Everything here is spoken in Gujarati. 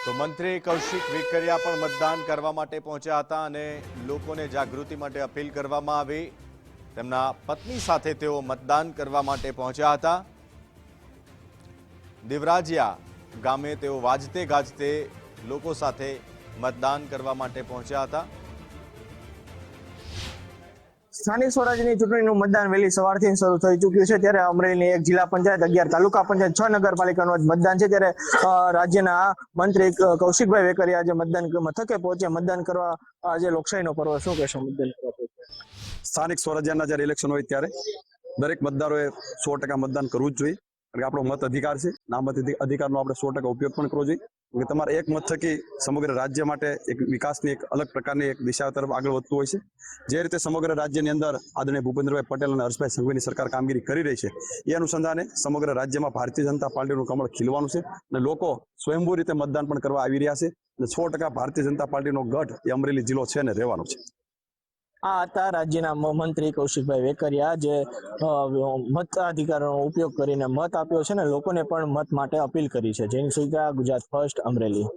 તો મંત્રી કૌશિક વેકરિયા પણ મતદાન કરવા માટે પહોંચ્યા હતા અને લોકોને જાગૃતિ માટે અપીલ કરવામાં આવી। તેમના પત્ની સાથે તેઓ મતદાન કરવા માટે પહોંચ્યા હતા। દેવરાજિયા ગામે તેઓ વાજતે ગાજતે લોકો સાથે મતદાન કરવા માટે પહોંચ્યા હતા। સ્થાનિક સ્વરાજ્યની ચૂંટણીનું મતદાન વહેલી સવારથી શરૂ થઈ ચૂક્યું છે। ત્યારે અમરેલીની 1 જિલ્લા પંચાયત, 11 તાલુકા પંચાયત, 6 નગરપાલિકાનું મતદાન છે। ત્યારે રાજ્યના મંત્રી કૌશિકભાઈ વેકરિયા આજે મતદાન મથકે પહોંચ્યા મતદાન કરવા। આજે લોકશાહીનો પર્વ, શું કહેશો મતદાન કરવા? સ્થાનિક સ્વરાજ્યના જ્યારે ઇલેક્શન હોય ત્યારે દરેક મતદારોએ 100% મતદાન કરવું જ જોઈએ, કારણ કે આપણો મત અધિકાર છે। આ મત અધિકારનો આપણે 100% ઉપયોગ પણ કરવો જોઈએ, કે તમારા એક મત થકી સમગ્ર રાજ્ય માટે એક વિકાસની એક અલગ પ્રકારની એક દિશા તરફ આગળ વધતું હોય છે। જે રીતે સમગ્ર રાજ્યની અંદર આદરણીય ભૂપેન્દ્રભાઈ પટેલ અને હર્ષભાઈ સંઘવીની સરકાર કામગીરી કરી રહી છે, એ અનુસંધાને સમગ્ર રાજ્યમાં ભારતીય જનતા પાર્ટીનું કમળ ખીલવાનું છે અને લોકો સ્વયંભૂ રીતે મતદાન પણ કરવા આવી રહ્યા છે અને 100% ભારતીય જનતા પાર્ટીનો ગઢ એ અમરેલી જિલ્લો છે અને રહેવાનો છે। આ હતા રાજ્યના મંત્રી કૌશિકભાઈ વેકરિયા, જે મતાધિકારનો ઉપયોગ કરીને મત આપ્યો છે ને લોકોને પણ મત માટે અપીલ કરી છે। જૈન સુઈકા, ગુજરાત ફર્સ્ટ, અમરેલી।